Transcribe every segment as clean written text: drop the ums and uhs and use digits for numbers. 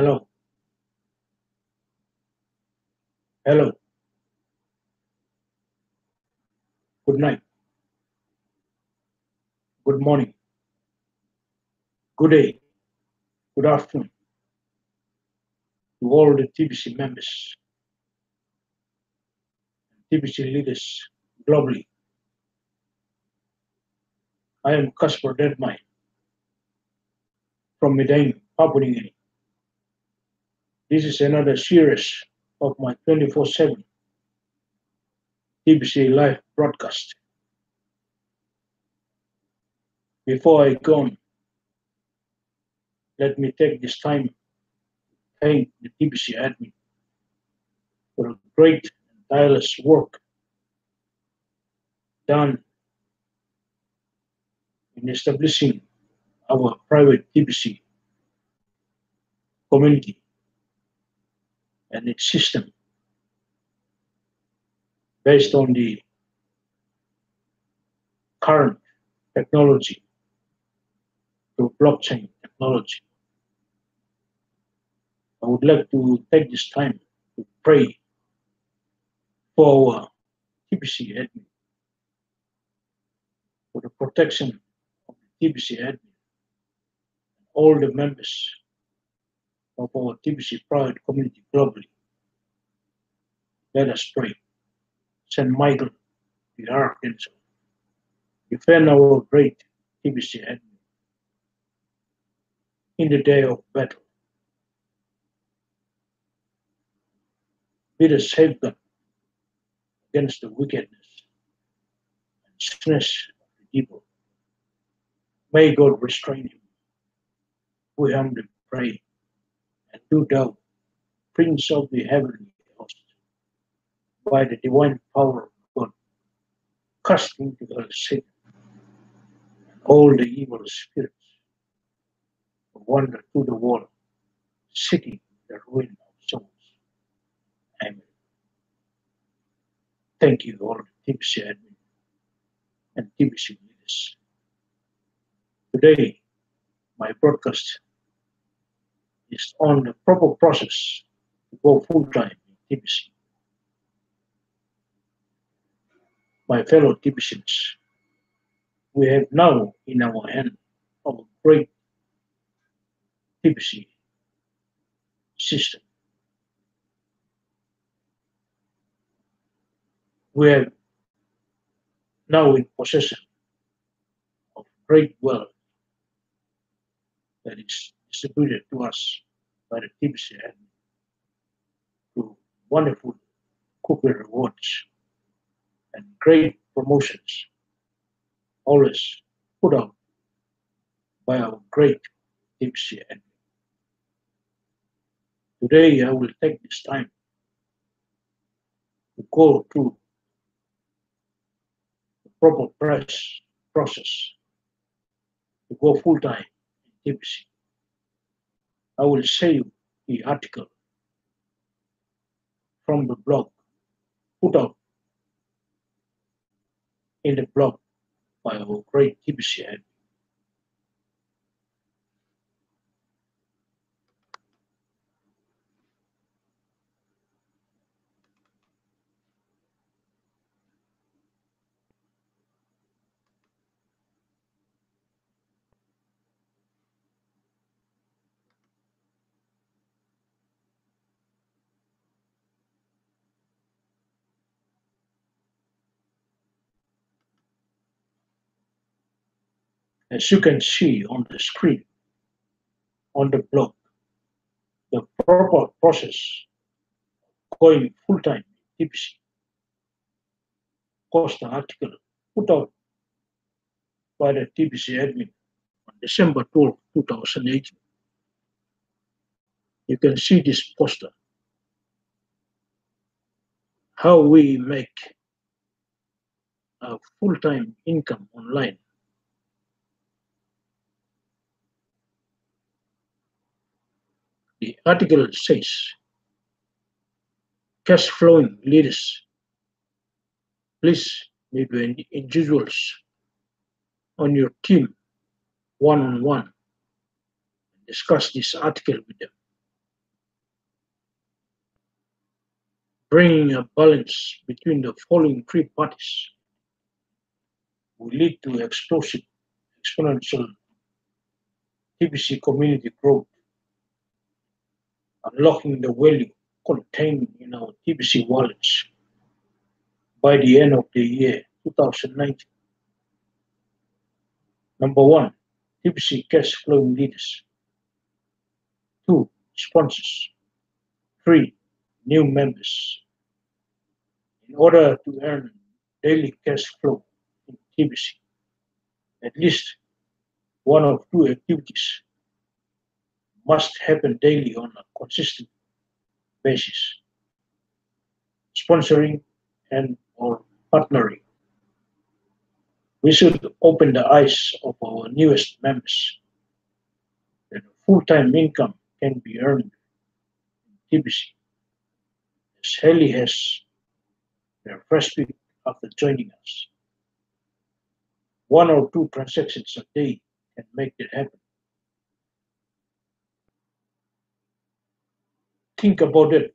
Hello, hello, good night, good morning, good day, good afternoon to all the TBC members, TBC leaders globally. I am Casper Deadmine from Medellin, Papua New Guinea. This is another series of my 24/7 TBC live broadcast. Before I go on, let me take this time to thank the TBC admin for the great and tireless work done in establishing our private TBC community and its system based on the current technology to blockchain technology. I would like to take this time to pray for our TBC admin, for the protection of the TBC admin, all the members of our TBC private community globally. Let us pray. Saint Michael, the Archangel, defend our great TBC admin in the day of battle. Be the safeguard against the wickedness and snares of the evil. May God restrain him. We humbly pray, and do thou, Prince of the heavenly host, by the divine power of God, cast into hell Satan and all the evil spirits who wander through the world, seeking the ruin of souls. Amen. Thank you, all the TBC admin and TBC leaders. Today, my broadcast is on the proper process to go full-time in TBC. My fellow TBCs, we have now in our hand our great TBC system. We are now in possession of great wealth that is distributed to us by the TBC admin through wonderful cookie rewards and great promotions, always put out by our great TBC admin. Today, I will take this time to go through the proper process to go full-time in TBC. I will save the article from the blog put out in the blog by our great TBC admin. As you can see on the screen, on the blog, the proper process going full-time in TBC cost an article put out by the TBC admin on December 12, 2018. You can see this poster, how we make a full-time income online. The article says, cash flowing leaders, please meet with individuals on your team one-on-one and discuss this article with them. Bringing a balance between the following three parties will lead to exponential TBC community growth, unlocking the value contained in our TBC wallets by the end of the year 2019. Number one, TBC cash flowing leaders. Two, sponsors. Three, new members. In order to earn daily cash flow in TBC, at least one of two activities must happen daily on a consistent basis: sponsoring and or partnering. We should open the eyes of our newest members that full-time income can be earned in TBC, as early as their first week after joining us. One or two transactions a day can make that happen. Think about it.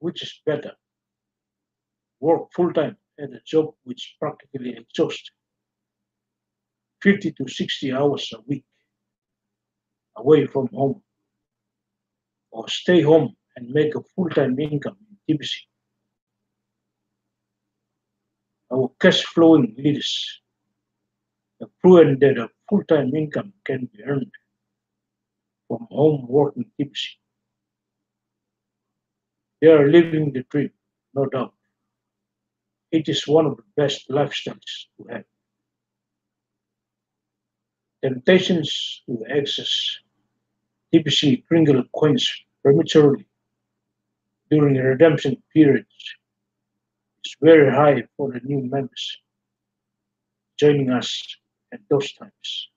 Which is better? Work full-time at a job which practically exhausts 50 to 60 hours a week away from home, or stay home and make a full-time income in TBC. Our cash flowing leaders have proven that a full-time income can be earned from home working TBC. They are living the dream, no doubt. It is one of the best lifestyles to have. Temptations to access TBC Kringle coins prematurely during redemption periods is very high for the new members joining us at those times.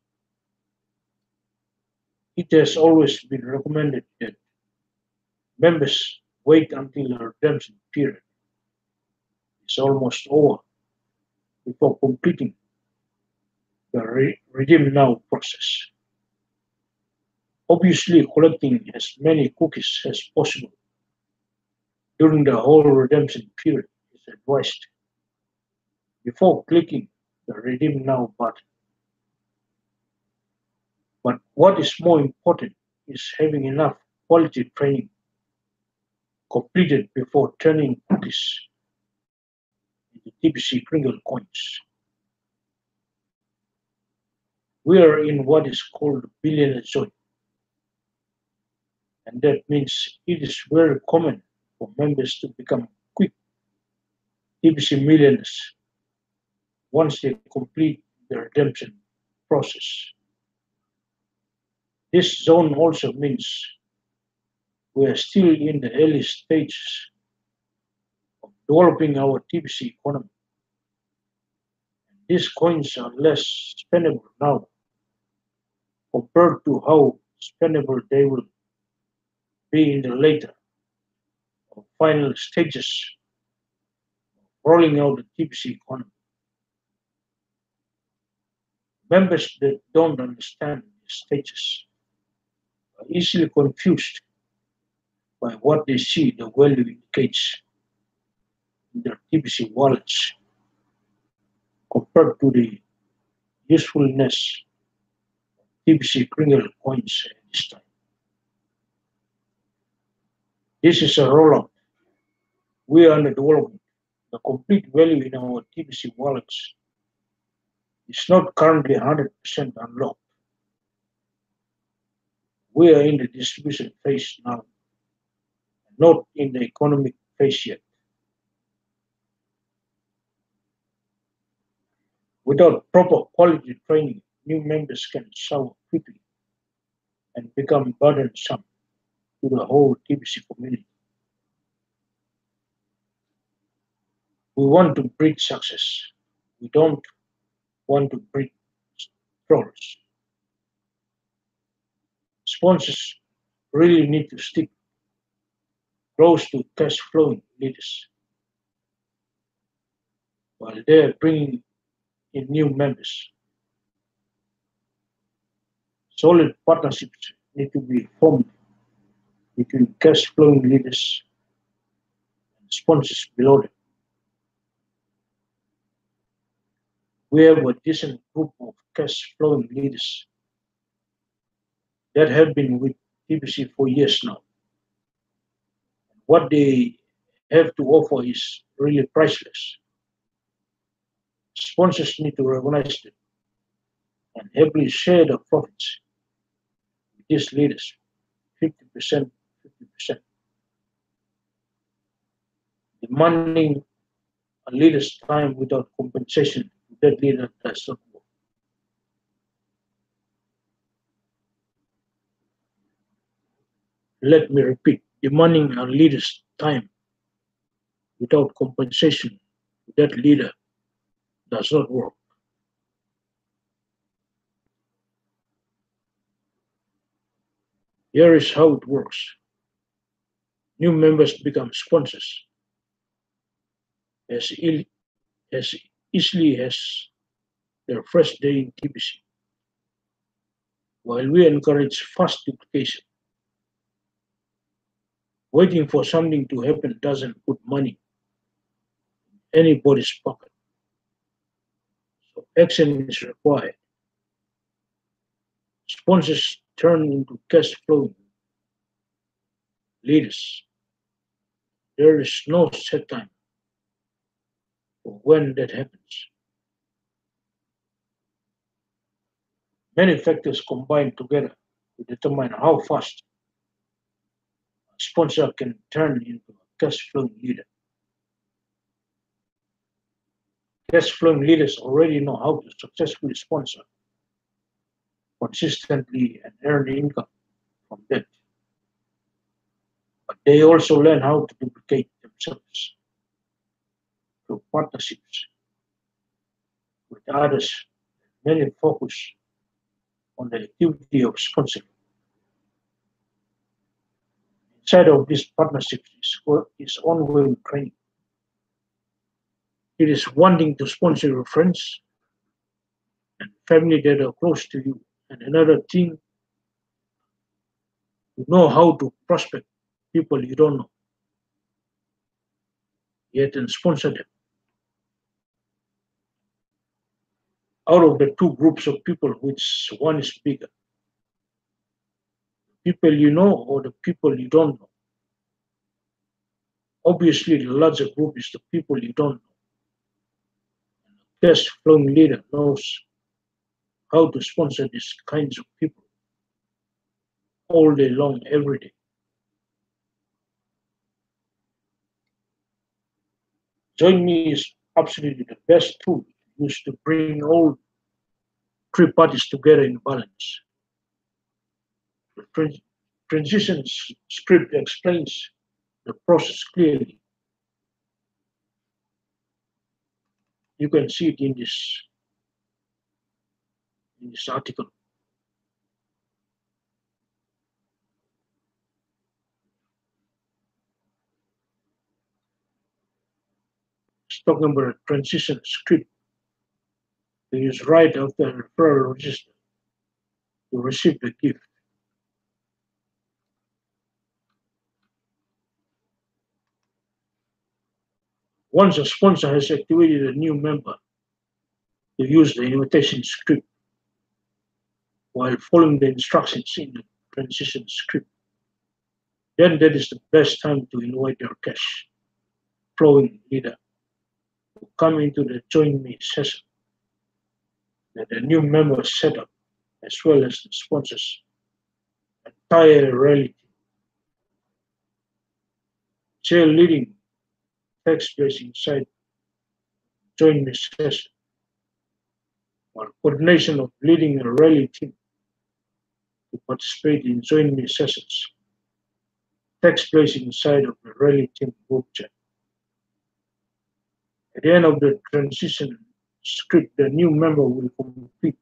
It has always been recommended that members wait until the redemption period is almost over before completing the Redeem Now process. Obviously, collecting as many cookies as possible during the whole redemption period is advised before clicking the Redeem Now button. But what is more important is having enough quality training completed before turning cookies into TBC Kringle coins. We are in what is called the billionaire zone, and that means it is very common for members to become quick TBC millionaires once they complete the redemption process. This zone also means we are still in the early stages of developing our TBC economy. These coins are less spendable now compared to how spendable they will be in the later or final stages of rolling out the TBC economy. Members that don't understand these stages are easily confused by what they see the value indicates in their TBC wallets compared to the usefulness of TBC Kringle coins at this time. This is a rollout. We are under development. The complete value in our TBC wallets is not currently 100% unlocked. We are in the distribution phase now, not in the economic phase yet. Without proper quality training, new members can sour quickly and become burdensome to the whole TBC community. We want to breed success. We don't want to breed trolls. Sponsors really need to stick close to cash flowing leaders while they are bringing in new members. Solid partnerships need to be formed between cash flowing leaders sponsors below them. We have a decent group of cash flowing leaders that have been with TBC for years now. What they have to offer is really priceless. Sponsors need to recognize them and heavily share the profits with these leaders, 50%, 50%. Demanding a leader's time without compensation to that leader does not work. Let me repeat, demanding a leader's time without compensation to that leader does not work. Here is how it works. New members become sponsors as, as easily as their first day in TBC. While we encourage fast duplication, waiting for something to happen doesn't put money in anybody's pocket. So action is required. Sponsors turn into cash flowing leaders. There is no set time for when that happens. Many factors combine together to determine how fast a sponsor can turn into a cash flowing leader. Cash flowing leaders already know how to successfully sponsor consistently and earn income from that. But they also learn how to duplicate themselves through partnerships with others. Many focus on the activity of sponsoring. Inside of these partnerships is ongoing training. It is wanting to sponsor your friends and family that are close to you, and another thing, to know how to prospect people you don't know, yet and sponsor them. Out of the two groups of people, which one is bigger? People you know or the people you don't know? Obviously, the larger group is the people you don't know. A cash flowing leader knows how to sponsor these kinds of people all day long, every day. Join Me is absolutely the best tool used to bring all three parties together in balance. The transition script explains the process clearly. You can see it in this article. It's talking about a transition script to use right after the referral register to receive the gift. Once a sponsor has activated a new member to use the invitation script while following the instructions in the transition script, then that is the best time to invite your cash flowing leader to come into the Join Me session that the new member set up, as well as the sponsor's entire reality. Cheerleading takes place inside Join Me session, while coordination of leading a rally team to participate in Join Me sessions takes place inside of the rally team group chat. At the end of the transition script, the new member will complete